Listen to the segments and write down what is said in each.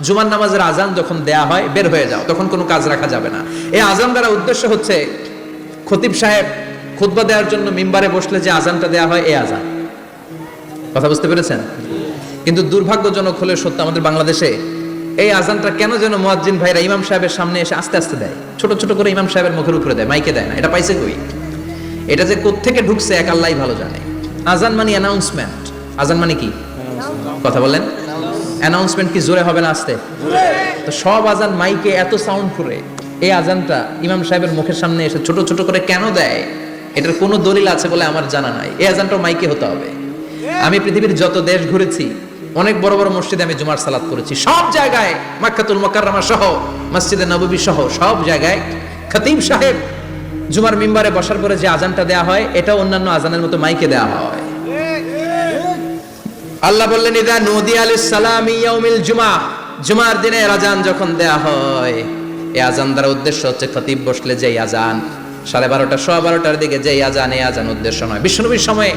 জুমার নামাজের আজান যখন দেয়া হয় বের হয়ে যাও, তখন কোনো কাজ রাখা যাবে না। এই আজান দ্বারা উদ্দেশ্য হচ্ছে খতিব সাহেব খুতবা দেওয়ার জন্য মিম্বারে বসলে যে আজানটা দেয়া হয় এই আজান। কথা বুঝতে পেরেছেন? কিন্তু দুর্ভাগ্যজনক হলে সত্য, আমাদের বাংলাদেশে এই আজানটা কেন যেন মুয়াজ্জিন ভাইরা ইমাম সাহেবের সামনে এসে আস্তে আস্তে দেয়, ছোট ছোট করে ইমাম সাহেবের মুখের উপরে দেয়, মাইকে দেয় না। এটা পাইছে কই? এটা যে কোত্থেকে ঢুকছে এক আল্লাহই ভালো জানে। আজান মানে অ্যানাউন্সমেন্ট। আজান মানে কি? কথা বলেন। অ্যানাউন্সমেন্ট কি জোরে হবে না আস্তে? তো সব আজান মাইকে এত সাউন্ড করে, এই আজানটা ইমাম সাহেবের মুখের সামনে এসে ছোট ছোট করে কেন দেয়? এটার কোনো দলিল আছে বলে আমার জানা নাই। এই আজানটাও মাইকে হতে হবে। আমি পৃথিবীর যত দেশ ঘুরেছি, অনেক বড় বড় মসজিদে আমি জুমার সালাত করেছি, সব জায়গায় মাক্কাতুল মুকাররমা সহ মসজিদে নববী সহ সব জায়গায় খতিব সাহেব জুমার মিম্বারে বসার পরে যে আজানটা দেয়া হয় এটা অন্যান্য আজানের মতো মাইকে দেয়া হয়। আল্লাহ বললেন ইদা নুদিয়া লিস-সালামি ইয়াউমিল জুমআ, জুমার দিনে আজান যখন দেয়া হয়, এই আজান দ্বারা উদ্দেশ্য হচ্ছে খতিব বসলে যেই আজান 12:30 12:15 দিকে যেই আজান, এই আজান উদ্দেশ্য নয়। বিশ্বনবীর সময়ে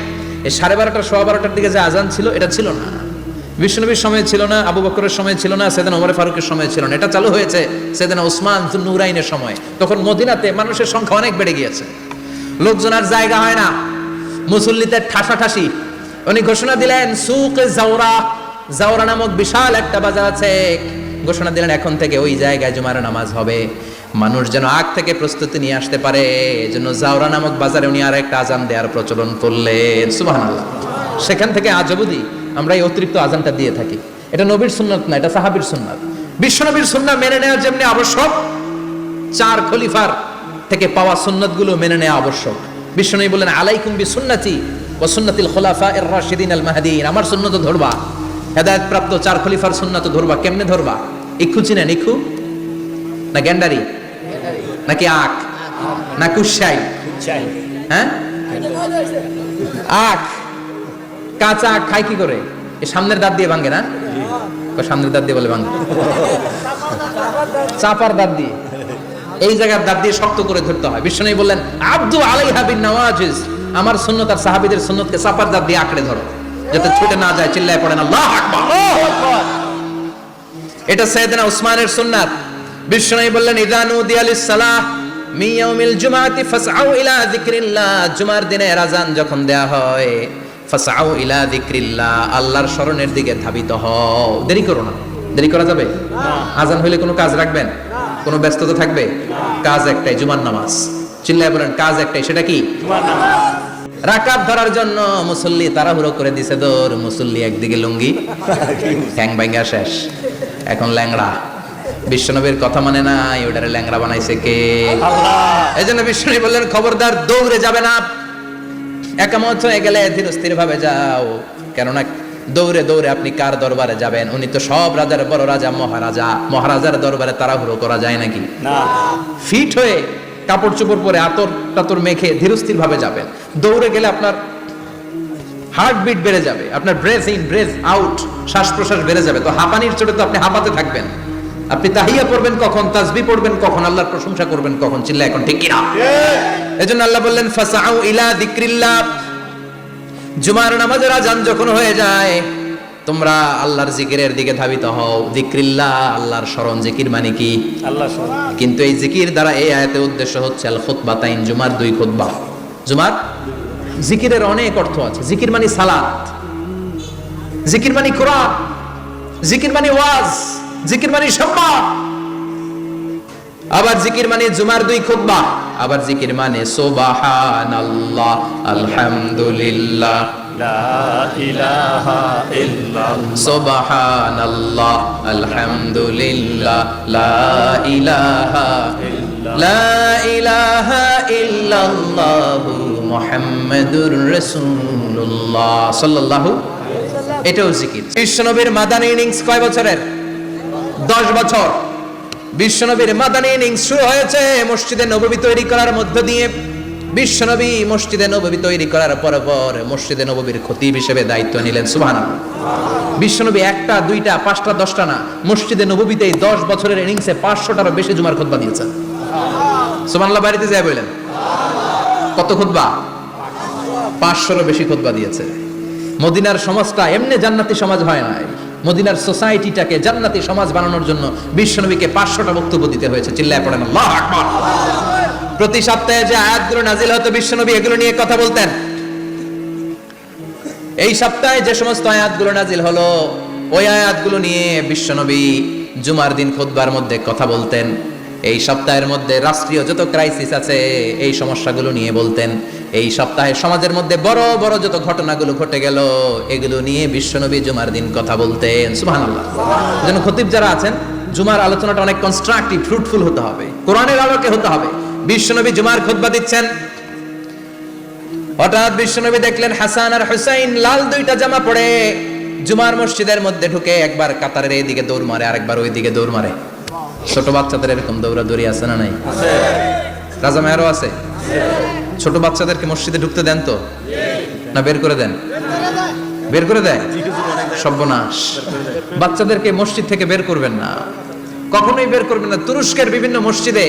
এই 12:30 12:15 দিকে যে আজান ছিল এটা ছিল না। বিশ্বনবীর সময় ছিল না, আবু বকরের সময় ছিল না, সাইয়েদনা ওমর ফারুকের সময় ছিল না। এটা চালু হয়েছে সাইয়েদনা উসমান যুন্নুরাইনের সময়। তখন মদিনাতে মানুষের সংখ্যা অনেক বেড়ে গিয়েছে, লোকজন আর জায়গা হয় না, মুসল্লিদের ঠাসাঠাসি। উনি ঘোষণা দিলেন সুক জাওরা, জাওরা নামক বিশাল একটা বাজার আছে, ঘোষণা দিলেন এখন থেকে ওই জায়গায় জুমার নামাজ হবে। মানুষ যেন আগ থেকে প্রস্তুতি নিয়ে আসতে পারে, এজন্য জাওরা নামক বাজারে উনি আর একটা আজান দেওয়ার প্রচলন করলেন। সুবহানাল্লাহ। সেখান থেকে আজ অবধি আমরা এই অতিরিক্ত আজানটা দিয়ে থাকি। এটা নবীর সুন্নাত না, এটা সাহাবীর সুন্নাত। বিশ্বনবীর সুন্নাত মেনে নেওয়া যেমনি আবশ্যক, 4 খলিফার থেকে পাওয়া সুন্নাতগুলো মেনে নেওয়া আবশ্যক। বিশ্বনবী বলেন আলাইকুম বিসুন্নতি ওয়া সুন্নাতিল খুলাফায়ে আর-রাশিদিন আল মাহদিয়িন, আমার সুন্নাত ধরবা, হেদায়েত প্রাপ্ত 4 খলিফার সুন্নাত ধরবা। কেমনে ধরবা? ইক্ষু চিনেন? ইক্ষু না গ্যান্ডারি নাকি আখ না কুশাই? হ্যাঁ, আখ। কাঁচা আখ খায় কি করে? এই সামনের দাঁত দিয়ে ভাঙে না? সামনের দাঁত দিয়ে বলে ভাঙে, চাপার দাঁত দিয়ে, এই জায়গার দাঁত দিয়ে শক্ত করে ধরতে হয়। বিশ্বনবী বললেন আব্দু আলাইহা বিন নওয়াজিজ, আমার সুন্নাত আর সাহাবীদের সুন্নাতকে চাপার দাঁত দিয়ে আঁকড়ে ধরো, যাতে ছুটে না যায়। চিল্লায় পড়েন আল্লাহু আকবার। এটা সাইয়েদনা উসমানের সুন্নাত। বিশ্বনবী বললেন ইযা নুদিয়া লিস-সালাহ মিন ইয়াউমিল জুমআতি ফাসআউ ইলা যিকরিল্লাহ, জুমার দিনে আযান যখন দেয়া হয় ফাসআউ ইলা যিকরিল্লাহ, আল্লাহর স্মরণের দিকে ধাবিত হও। দেরি করো না। দেরি করা যাবে না। আযান হইলে কোনো কাজ রাখবেন? কোনো ব্যস্ততা থাকবে? কাজ একটাই, জুমার নামাজ। চিল্লায় বলেন কাজ একটাই, সেটা কি? জুমার নামাজ। রাকাত ধরার জন্য মুসল্লি তাড়াহুড়ো করে দিছে দৌড়, মুসল্লি একদিকে লুঙ্গি, ঠ্যাং ভাঙা শেষ, এখন ল্যাংড়া। বিশ্বনবীর কথা মানে নাই, ওটারে ল্যাংড়া বানাইছে কে? আল্লাহ। এজন্য বিশ্বনবী বললেন খবরদার দৌড়ে যাবে না, একামত হয়ে গেলে ধীর স্থির ভাবে যাও। কেননা দৌড়ে দৌড়ে আপনি কার দরবারে যাবেন? উনি তো সব রাজার বড় রাজা, মহারাজা। মহারাজার দরবারে তাড়াহুড়ো করা যায় নাকি? না। ফিট হয়ে কাপড় চোপড় পরে আতর টাতর মেখে ধীরস্থির ভাবে যাবেন। দৌড়ে গেলে আপনার হার্টবিট বেড়ে যাবে, আপনার ব্রেথ ইন ব্রেথ আউট, শ্বাস প্রশ্বাস বেড়ে যাবে। তো হাঁপানির চোটে তো আপনি হাঁপাতে থাকবেন। আপনি তাহিয়া পড়বেন কখন, তাসবিহ পড়বেন কখন, আল্লাহর প্রশংসা করবেন কখন? চিল্লা এখন ঠিক কিনা? এজন্য আল্লাহ বললেন ফাসআউ ইলা যিকরিল্লাহ, জুমার নামাজের আযান যখন হয়ে যায় তোমরা আল্লাহর জিকিরের দিকে ধাবিত হও। যিকরিল্লাহ, আল্লাহর স্মরণ। জিকির মানে কি? আল্লাহর স্মরণ। কিন্তু এই জিকির দ্বারা এই আয়াতের উদ্দেশ্য হচ্ছে আল খুতবাতাইন, জুমার 2 খুতবা। জুমার জিকিরের অনেক অর্থ আছে। জিকির মানে সালাত, জিকির মানে কোরআন, জিকির মানে ওয়াজ, জিকির মানে সম্মান। আবার জিকির মানে জুমার 2 খুতবা। আবার জিকির মানে সুবহানাল্লাহ, আলহামদুলিল্লাহ, লা ইলাহা ইল্লাল্লাহ, সুবহানাল্লাহ, আলহামদুলিল্লাহ, লা ইলাহা ইল্লাল্লাহ, লা ইলাহা ইল্লাল্লাহ, মুহাম্মাদুর রাসূলুল্লাহ সাল্লাল্লাহু আলাইহি ওয়াসাল্লাম। এটাও জিকির। বিশ্বনবীর মাদানী ইনিংস কয় বছরের? 10 বছর। বিশ্বনবীর মাদানী ইনিংস শুরু হয়েছে মসজিদে নববী তৈরি করার মধ্য দিয়ে। বিশ্বনবী মসজিদে নববী তৈরি করার পর মসজিদে নববীর খতিব হিসেবে দায়িত্ব নিলেন। সুবহানাল্লাহ। বিশ্বনবী 1টা 2টা 5টা 10টা না, মসজিদে নববীতে 10 বছরের ইনিংসে 500টারও বেশি জুমার খুতবা দিয়েছেন। সুবহানাল্লাহ। বাড়িতে যায় বলেন কত খুতবা? 500রও বেশি খুতবা দিয়েছে। মদিনার সমাজটা এমনি জান্নাতি সমাজ হয় নাই। মদিনার সোসাইটিটাকে জান্নাতি সমাজ বানানোর জন্য বিশ্বনবীকে 500টা বক্তব্য দিতে হয়েছে। চিল্লায় পড়েন আল্লাহু আকবার। প্রতি সপ্তাহে যে আয়াতগুলো নাজিল হতো বিশ্বনবী এগুলো নিয়ে কথা বলতেন। এই সপ্তাহে যে সমস্ত আয়াতগুলো নাজিল হলো ওই আয়াতগুলো নিয়ে বিশ্বনবী জুমার দিন খুতবার মধ্যে কথা বলতেন। এই সপ্তাহের মধ্যে রাষ্ট্রীয় যত ক্রাইসিস আছে এই সমস্যাগুলো নিয়ে বলতেন। এই সপ্তাহে সমাজের মধ্যে বড় বড় যত ঘটনাগুলো ঘটে গেল এগুলো নিয়ে বিশ্বনবী জুমার দিন কথা বলতেন। সুবহানাল্লাহ। যেন খতিব যারা আছেন জুমার আলোচনাটা অনেক কনস্ট্রাকটিভ, ফ্রুটফুল হতে হবে, কোরআনের আলোকে হতে হবে। বিশ্বনবী জুমার খুতবা দিচ্ছেন, হঠাৎ বিশ্বনবী দেখলেন হাসান আর হুসাইন লাল দুইটা জামা পরে জুমার মসজিদের মধ্যে ঢুকে একবার কাতারের এইদিকে দৌড় মারে, আরেকবার ওইদিকে দৌড় মারে। ছোট বাচ্চাদের এরকম দৌড়াদৌড়ি আছে না নাই? রাজা মেয়ারও আছে। ছোট বাচ্চাদেরকে মসজিদে ঢুকতে দেন তো না বের করে দেন? বের করে দেয়। সর্বনাশ। বাচ্চাদেরকে মসজিদ থেকে বের করবেন না, কখনোই বের করবেন না। তুরস্কের বিভিন্ন মসজিদে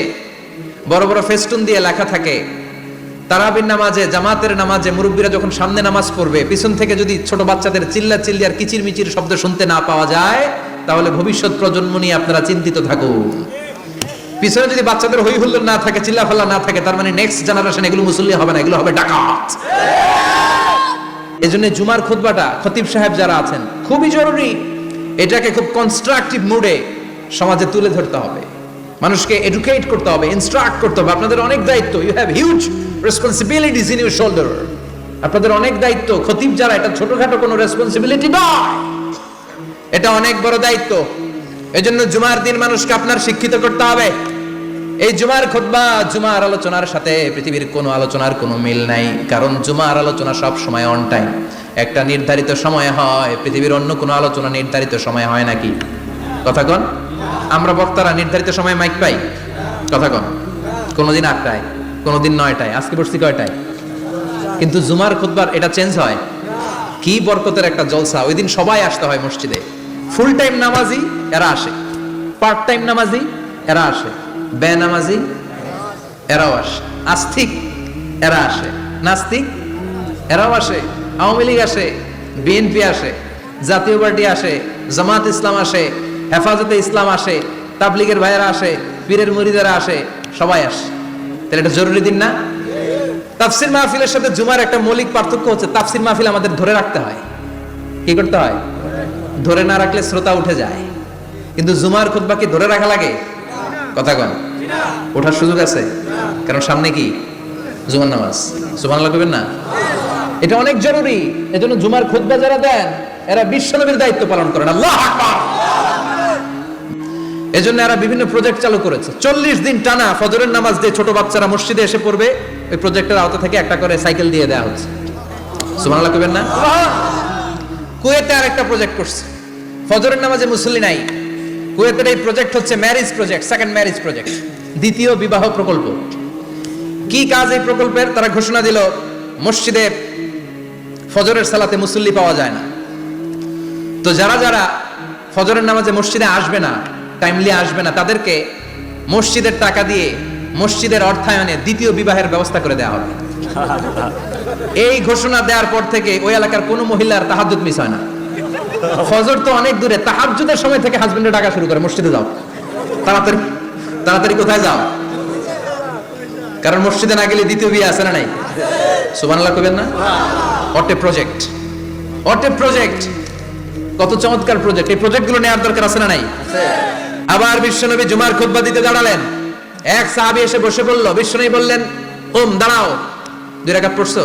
বড় বড় ফেস্টুন দিয়ে লেখা থাকে তারাবির নামাজে, জামাতের নামাজে মুরব্বীরা যখন সামনে নামাজ পড়বে পিছন থেকে যদি ছোট বাচ্চাদের চিল্লা চিল্লি আর কিচির মিচির শব্দ শুনতে না পাওয়া যায় তাহলে ভবিষ্যৎ প্রজন্ম নিয়ে আপনারা চিন্তিত থাকুন। পিছনে যদি বাচ্চাদের হই হুল্লোড় না থাকে, চিল্লাফাল্লা না থাকে, তার মানে নেক্সট জেনারেশন এগুলো মুসল্লি হবে না, এগুলো হবে ডাকাত। এজন্য জুমার খুতবাটা খতিব সাহেব যারা আছেন খুবই জরুরি। এটাকে খুব কনস্ট্রাকটিভ মুডে সমাজে তুলে ধরতে হবে, মানুষকে এডুকেট করতে হবে, ইনস্ট্রাক্ট করতে হবে। আপনাদের অনেক দায়িত্ব, you have huge responsibilities in your shoulder. আপনাদের অনেক দায়িত্ব। খতিব যারা, এটা ছোটখাটো কোনো রেসপন্সিবিলিটি নয়, এটা অনেক বড় দায়িত্ব। এজন্য জুমার দিন মানুষকে আপনার শিক্ষিত করতে হবে। এই জুমার খুতবা, জুমার আলোচনার সাথে পৃথিবীর কোনো আলোচনার কোনো মিল নাই, কারণ জুমার আলোচনা সব সময় অন টাইম, একটা নির্ধারিত সময় হয়। পৃথিবীর অন্য কোনো আলোচনা নির্ধারিত সময় হয় নাকি? কথা কন। আমরা বক্তারা নির্ধারিত সময় মাইক পাই? কথা কন। কোনোদিন 8টায়, কোনোদিন 9টায়, আজকে বসছি কয়টায়? কিন্তু জুমার খুতবার এটা চেঞ্জ হয়। কি বরকতের একটা জলসা! ওই দিন সবাই আসতে হয় মসজিদে। ফুল টাইম নামাজি এরা আসে, পার্ট টাইম নামাজি এরা আসে, বেনামাজি এরাও আসে, আস্তিক এরা আসে, নাস্তিক এরাও আসে, আওয়ামী লীগ আসে, বিএনপি আসে, জাতীয় পার্টি আসে, জামাত ইসলাম আসে, হেফাজতে ইসলাম আসে, তাবলিগের ভাইয়েরা আসে, পীরের মুরিদেরা আসে, সবাই আসে। তাহলে এটা জরুরি দিন না? তাফসির মাহফিলের সাথে জুমার একটা মৌলিক পার্থক্য হচ্ছে তাফসির মাহফিল আমাদের ধরে রাখতে হয়। কি করতে হয়? ধরে না রাখলে শ্রোতা উঠে যায়। কিন্তু জুমার খুতবা কি ধরে রাখা লাগে? কথা কন। ওঠার সুযোগ আছে, কারণ সামনে কি জুমার নামাজ। সুবহানাল্লাহ কইবেন না? এটা অনেক জরুরি। এজন্য জুমার খুতবা যারা দেন এরা বিশ্বনবীর দায়িত্ব পালন করেন। আল্লাহু আকবার। এজন্য এরা বিভিন্ন প্রজেক্ট চালু করেছে। 40 দিন টানা ফজরের নামাজ দিয়ে ছোট বাচ্চারা মসজিদে এসে পড়বে। ওই প্রজেক্টের আওতা থেকে একটা করে সাইকেল দিয়ে দেওয়া হচ্ছে। সুবহানাল্লাহ কইবেন না? কুয়েতে আরেকটা প্রজেক্ট করছে, ফজরের নামাজে মুসল্লি নাই। কুয়েতের এই প্রজেক্ট হচ্ছে marriage project, second marriage project, দ্বিতীয় বিবাহ প্রকল্প। কি কাজ এই প্রকল্পের? তারা ঘোষণা দিল মসজিদে ফজরের সালাতে মুসল্লি পাওয়া যায় না, তো যারা যারা ফজরের নামাজে মসজিদে আসবে না, টাইমলি আসবে না, তাদেরকে মসজিদের টাকা দিয়ে মসজিদের অর্থায়নে দ্বিতীয় বিবাহের ব্যবস্থা করে দেওয়া হবে। এই ঘোষণা দেওয়ার পর থেকে ওই এলাকার কোনো মহিলার তাহাজ্জুদ মিস হয় না। ফজর তো অনেক দূরে, তাহাজ্জুদের সময় থেকে হাজবেন্ডের ডাকা শুরু করে, মসজিদে যাও, তাড়াতাড়ি তাড়াতাড়ি। কোথায় যাও? কারণ মসজিদে না গেলে দ্বিতীয় বিয়ে আছে না নাই? সুবহানাল্লাহ কইবেন না? What a project, what a project! কত চমৎকার প্রজেক্ট! এই প্রজেক্টগুলো নেওয়ার দরকার আছে না নাই? আবার বিশ্বনবী জুমার খুতবা দিতে দাঁড়ালেন। এক সাহাবী এসে বসে পড়ল। বিশ্বনবী বললেন, ওম দাঁড়াও, 2 রাকাত পড়ছো?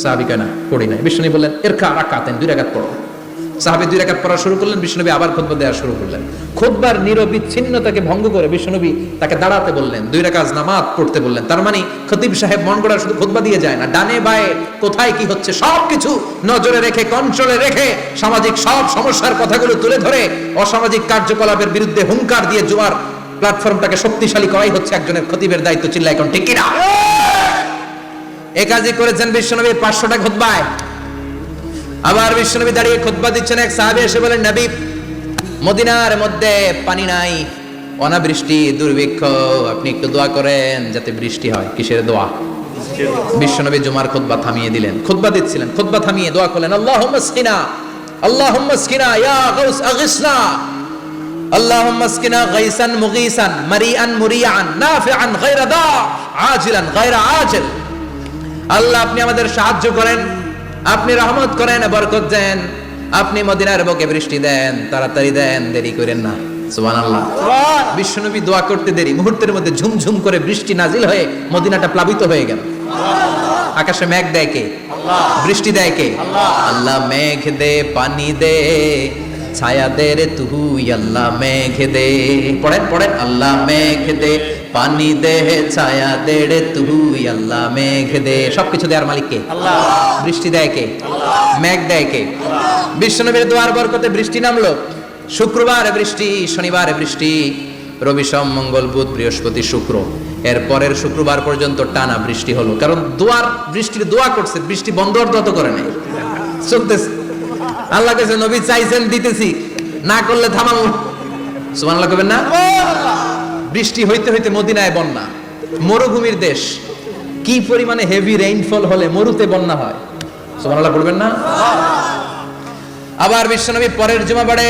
সাহাবী কয় না, পড়ি নাই। বিশ্বনবী বললেন, ইরকা রাকাতান, 2 রাকাত পড়ো। সাহাবী 2 রাকাত পড়া শুরু করলেন। বিশ্বনবী আবার খুতবা দেওয়া শুরু করলেন। খুতবার নিরবিচ্ছিন্নতাকে ভঙ্গ করে বিশ্বনবী তাকে দাঁড়াতে বললেন, 2 রাকাত নামাজ পড়তে বললেন। তার মানে খতিব সাহেব মন গড়া শুধু খুতবা দিয়ে যায় না, ডানে বায়ে কোথায় কি হচ্ছে সবকিছু নজরে রেখে, কন্ট্রোলে রেখে সামাজিক সব সমস্যার কথাগুলো তুলে ধরে অসামাজিক কার্যকলাপের বিরুদ্ধে হুঙ্কার দিয়ে জুমার প্ল্যাটফর্মটাকে শক্তিশালী করাই হচ্ছে একজনের খতিবের দায়িত্ব। চিল্লায় এখন ঠিক কিনা? এই কাজই করেছেন বিশ্বনবী 500টা খুতবায়। আবার বিশ্বনবী দাঁড়িয়ে খুতবা দিচ্ছেন। এক সাহাবী এসে বলেন, নবী, মদিনার মধ্যে পানি নাই, অনাবৃষ্টি, দুর্ভিক্ষ, আপনি একটু দোয়া করেন যাতে বৃষ্টি হয়। কিসের দোয়া? বিশ্বনবী জুমার খুতবা থামিয়ে দিলেন। খুতবা দিচ্ছিলেন, খুতবা থামিয়ে দোয়া করলেন, আল্লাহুম্মা আসকিনা আল্লাহুম্মা আসকিনা ইয়া গাউস আগিসনা, আল্লাহুম্মা আসকিনা গাইসান মুগীসান মারিআন মুরিআন নাফিআন গায়রা দা আজিলান গায়রা আজিল। আল্লাহ আপনি আমাদের সাহায্য করেন, আপনি রহমত করেন, বরকত দেন, আপনি মদিনার বুকে বৃষ্টি দেন, তাড়াতাড়ি দেন, দেরি করেন না। সুবহানাল্লাহ। বিশ্বনবী দোয়া করতে দেরি, মুহূর্তের মধ্যে ঝুমঝুম করে বৃষ্টি নাজিল হয়ে মদিনাটা প্লাবিত হয়ে গেল। আকাশে মেঘ দেয় কে? বৃষ্টি দেয় কে? আল্লাহ মেঘ দে পানি দে ছায়া দে রে তুই, আল্লাহ মেঘ দে। পড়েন পড়েন, আল্লাহ মেঘ দে পানি দে ছায়া দে রে তুই, আল্লাহ মেঘ দে। সবকিছু দেওয়ার মালিক কে? আল্লাহ। বৃষ্টি দেয় কে? মেঘ দেয় কে? বিশ্বনবীর দোয়ার বরকতে বৃষ্টি নামলো। শুক্রবার বৃষ্টি, শনিবার বৃষ্টি, রবি সোম মঙ্গল বুধ বৃহস্পতি শুক্র, এর পরের শুক্রবার পর্যন্ত টানা বৃষ্টি হলো। কারণ বৃষ্টির দোয়া করছে, বৃষ্টি বন্ধ অর্থ করে নাই, চলতেছে। আল্লাহ কাছে নবী চাইছেন, দিতেছি, না করলে থামাবো। সুবহানাল্লাহ কবেন না? বৃষ্টি হইতে হইতে মদিনায় বন্যা, মরুভূমির দেশ, কি পরিমাণে হেভি রেইনফল হলে মরুতে বন্যা হয়। সুবহানাল্লাহ বলবেন না? আবার বিশ্বনবী পরের জুমাবারে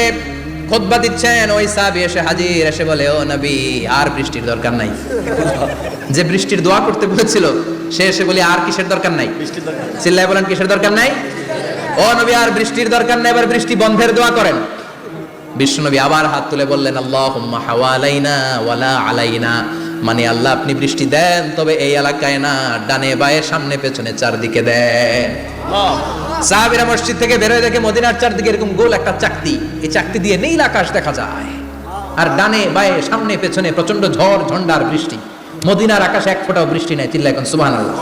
খুতবা দিচ্ছেন, ওই সাহাবী এসে হাজির, এসে বলে, ও নবী আর বৃষ্টির দরকার নাই। যে বৃষ্টির দোয়া করতে বলেছিল সে এসে বলি আর কিসের দরকার নাই? চিল্লায় বলেন কিসের দরকার নাই? ও নবী আর বৃষ্টির দরকার নাই, এবার বৃষ্টি বন্ধের দোয়া করেন। বিশ্বনবী আবার হাত তুলে বললেন, আল্লাহুম্মা হাওয়ালাইনা ওয়ালা আলাইনা, মানে আল্লাহ আপনি বৃষ্টি দেন, তবে এই এলাকায় না, ডানে বায়ে সামনে পেছনে চারদিকে দেন। সাহাবীরা মসজিদ থেকে বের হয়ে দেখে মদিনার চারদিকে এরকম গোল একটা চাকতি, এই চাকতি দিয়ে নীল আকাশ দেখা যায়, আর ডানে বায়ে সামনে পেছনে প্রচন্ড ঝড় ঝন্ডার বৃষ্টি। মদিনার আকাশে এক ফোঁটাও বৃষ্টি নাই। চিল্লায় এখন সুবহানাল্লাহ।